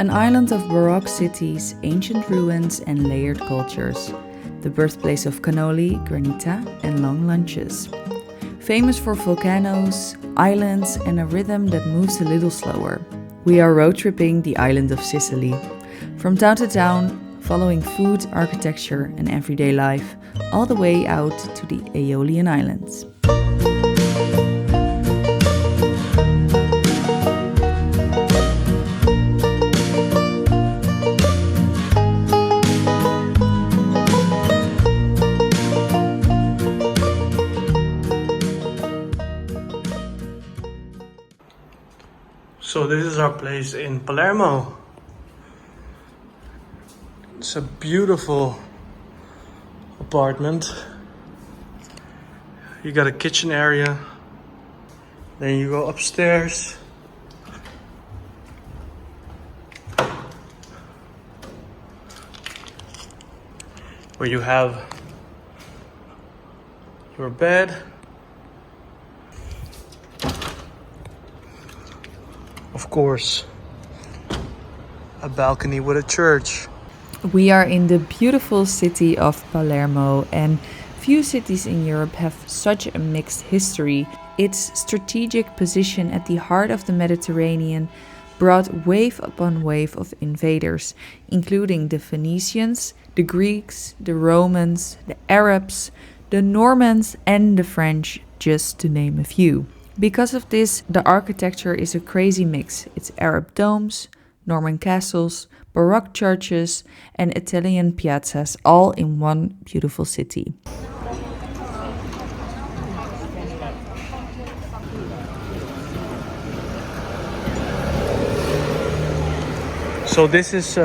An island of Baroque cities, ancient ruins, and layered cultures. The birthplace of cannoli, granita, and long lunches. Famous for volcanoes, islands, and a rhythm that moves a little slower. We are road tripping the island of Sicily. From town to town, following food, architecture, and everyday life, all the way out to the Aeolian Islands. So this is our place in Palermo. It's a beautiful apartment. You got a kitchen area. Then you go upstairs. Where you have your bed. Of course, a balcony with a church. We are in the beautiful city of Palermo, and few cities in Europe have such a mixed history. Its strategic position at the heart of the Mediterranean brought wave upon wave of invaders, including the Phoenicians, the Greeks, the Romans, the Arabs, the Normans, and the French, just to name a few. Because of this, the architecture is a crazy mix. It's Arab domes, Norman castles, Baroque churches, and Italian piazzas, all in one beautiful city. So this is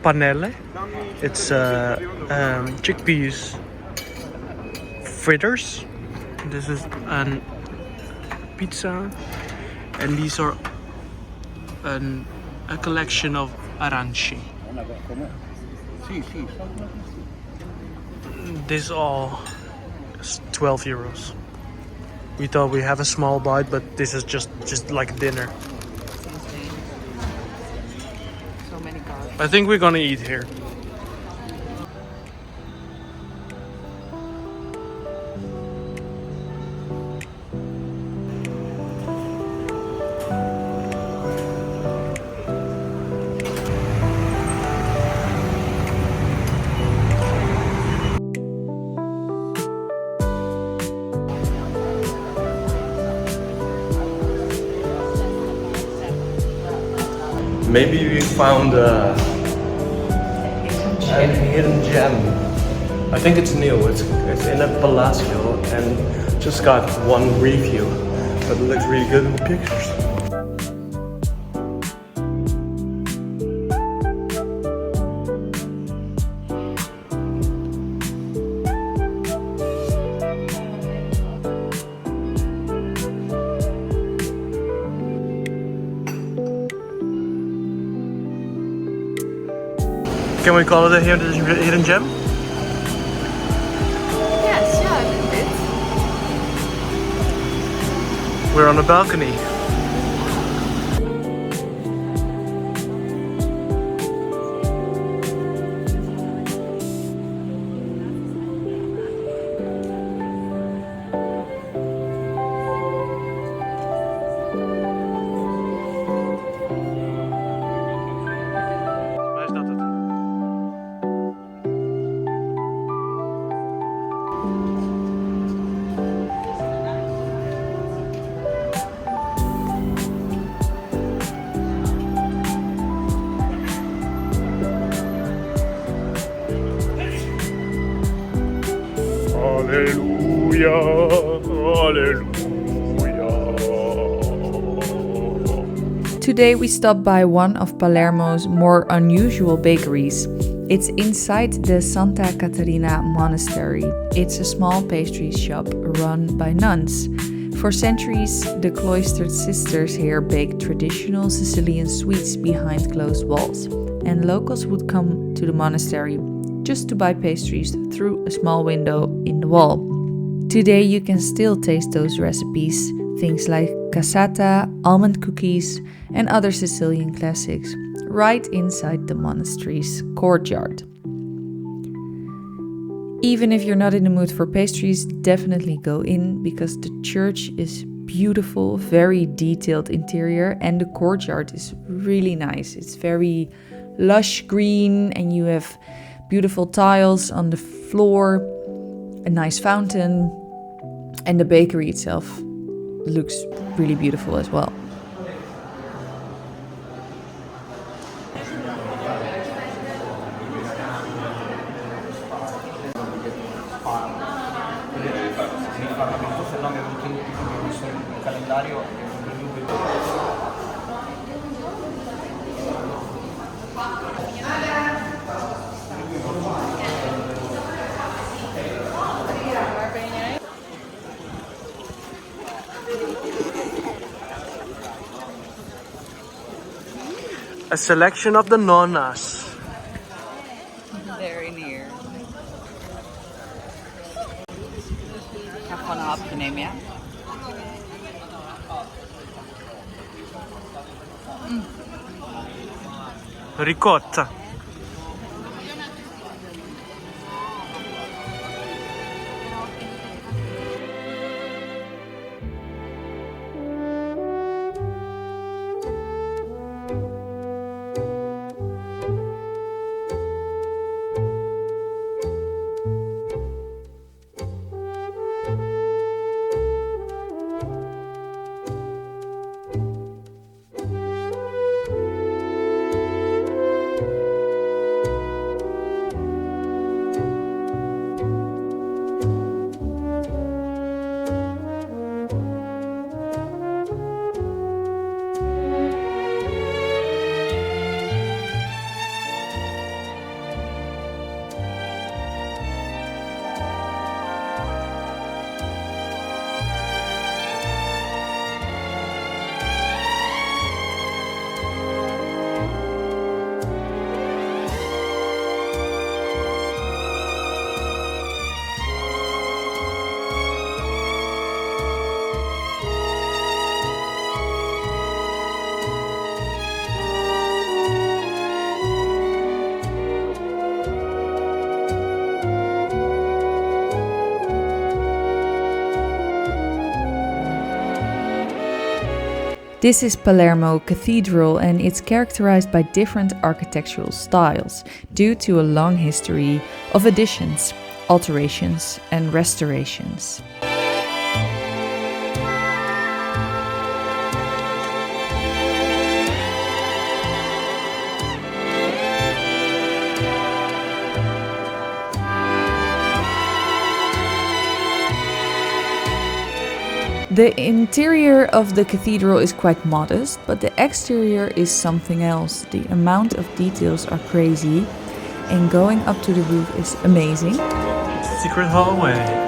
panelle. It's chickpeas fritters. This is a pizza, and these are a collection of aranci. This all is 12 euros. We thought we have a small bite, but this is just like dinner. So many carbs. I think we're gonna eat here. Maybe we found a hidden gem. I think it's new. It's in a Palazzo and just got one review, but it looks really good in the pictures. Can we call it a hidden gem? Yes, yeah, I think We're on a balcony. Waar is dat het? Hallelujah, hallelujah. Today we stopped by one of Palermo's more unusual bakeries. It's inside the Santa Caterina Monastery. It's a small pastry shop run by nuns. For centuries, the cloistered sisters here baked traditional Sicilian sweets behind closed walls, and locals would come to the monastery just to buy pastries through a small window in the wall. Today you can still taste those recipes, things like cassata, almond cookies, and other Sicilian classics right inside the monastery's courtyard. Even if you're not in the mood for pastries, definitely go in because the church is beautiful, very detailed interior, and the courtyard is really nice. It's very lush green and you have beautiful tiles on the floor, a nice fountain, and the bakery itself looks really beautiful as well. A selection of the nonnas. Very near. Ik ga gewoon een hapje nemen, ja? Ricotta. This is Palermo Cathedral and it's characterized by different architectural styles due to a long history of additions, alterations and restorations. The interior of the cathedral is quite modest, but the exterior is something else. The amount of details are crazy, and going up to the roof is amazing. Secret hallway.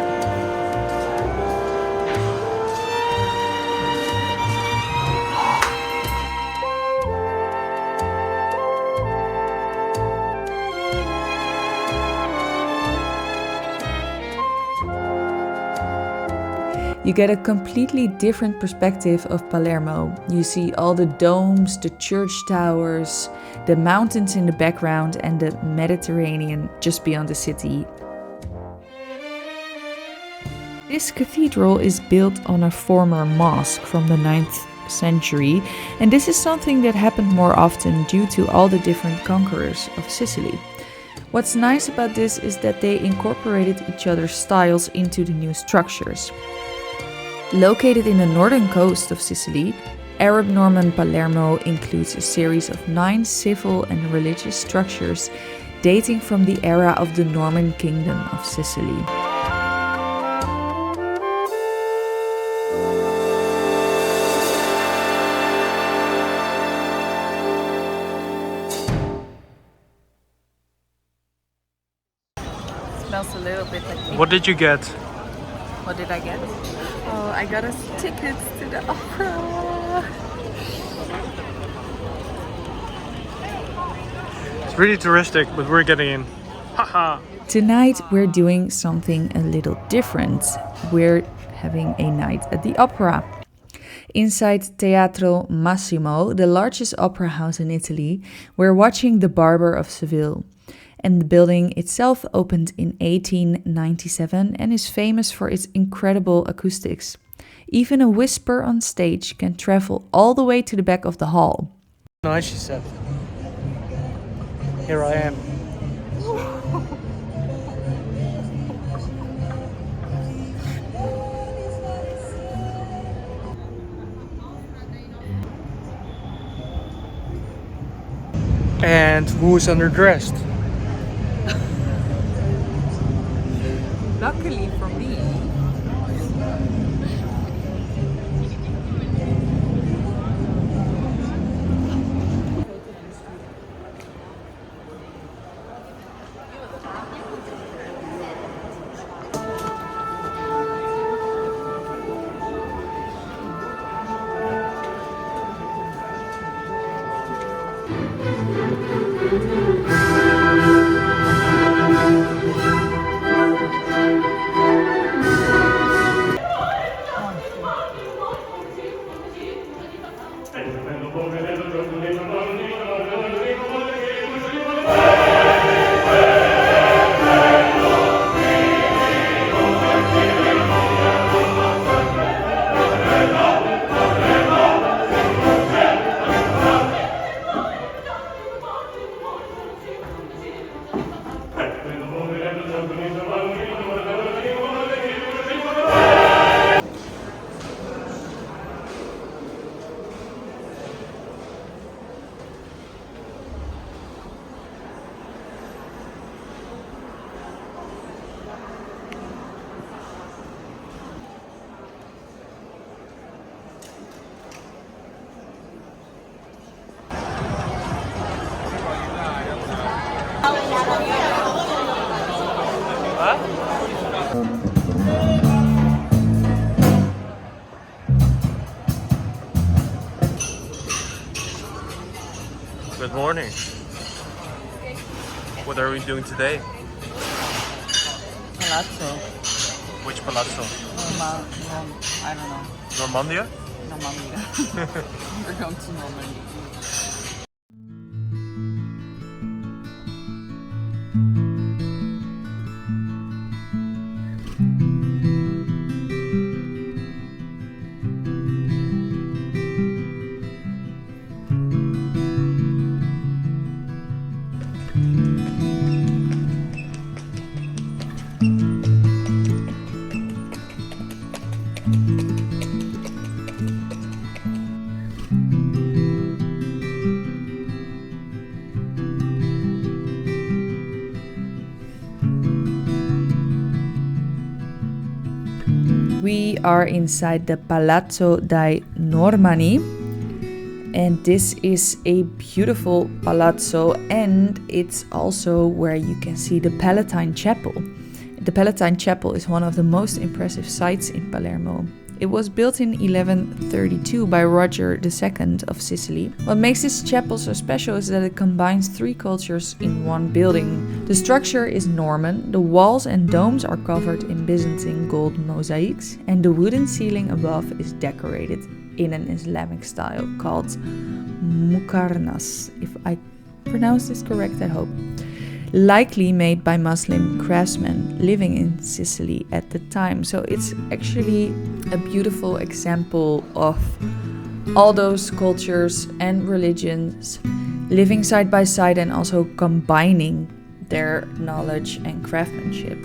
You get a completely different perspective of Palermo. You see all the domes, the church towers, the mountains in the background and the Mediterranean just beyond the city. This cathedral is built on a former mosque from the 9th century, and this is something that happened more often due to all the different conquerors of Sicily. What's nice about this is that they incorporated each other's styles into the new structures. Located in the northern coast of Sicily, Arab Norman Palermo includes a series of 9 civil and religious structures dating from the era of the Norman Kingdom of Sicily. Smells a little bit like. What did you get? What did I get? Oh, I got us tickets to the opera. It's really touristic, but we're getting in. Haha. Tonight we're doing something a little different. We're having a night at the opera. Inside Teatro Massimo, the largest opera house in Italy, we're watching The Barber of Seville. And the building itself opened in 1897 and is famous for its incredible acoustics. Even a whisper on stage can travel all the way to the back of the hall. Nice, she said. Here I am. And who is underdressed? Luckily for me, Good morning. What are we doing today? Palazzo. Which palazzo? I don't know. Normandia? Normandy. We're going to Normandy. We are inside the Palazzo Dei Normanni, and this is a beautiful palazzo, and it's also where you can see the Palatine Chapel. The Palatine Chapel is one of the most impressive sites in Palermo. It was built in 1132 by Roger II of Sicily. What makes this chapel so special is that it combines three cultures in one building. The structure is Norman, the walls and domes are covered in Byzantine gold mosaics, and the wooden ceiling above is decorated in an Islamic style called mukarnas, if I pronounce this correct, I hope. Likely made by Muslim craftsmen living in Sicily at the time. So it's actually a beautiful example of all those cultures and religions living side by side and also combining their knowledge and craftsmanship.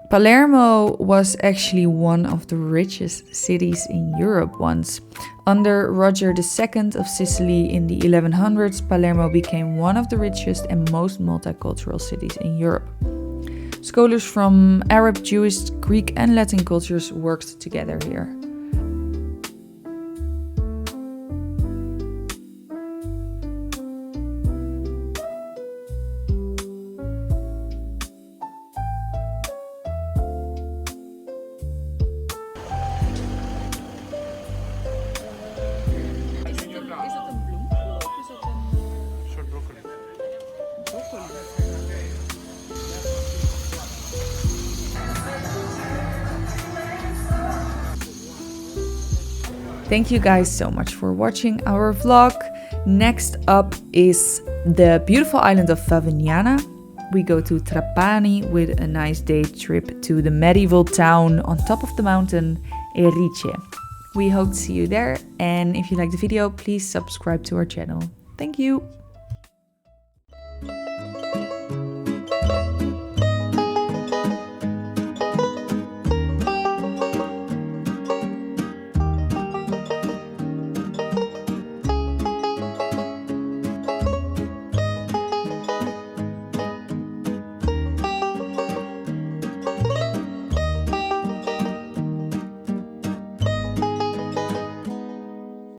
Palermo was actually one of the richest cities in Europe once. Under Roger II of Sicily in the 1100s, Palermo became one of the richest and most multicultural cities in Europe. Scholars from Arab, Jewish, Greek and Latin cultures worked together here. Thank you guys so much for watching our vlog. Next up is the beautiful island of Favignana. We go to Trapani with a nice day trip to the medieval town on top of the mountain, Erice. We hope to see you there, and if you like the video, please subscribe to our channel. Thank you!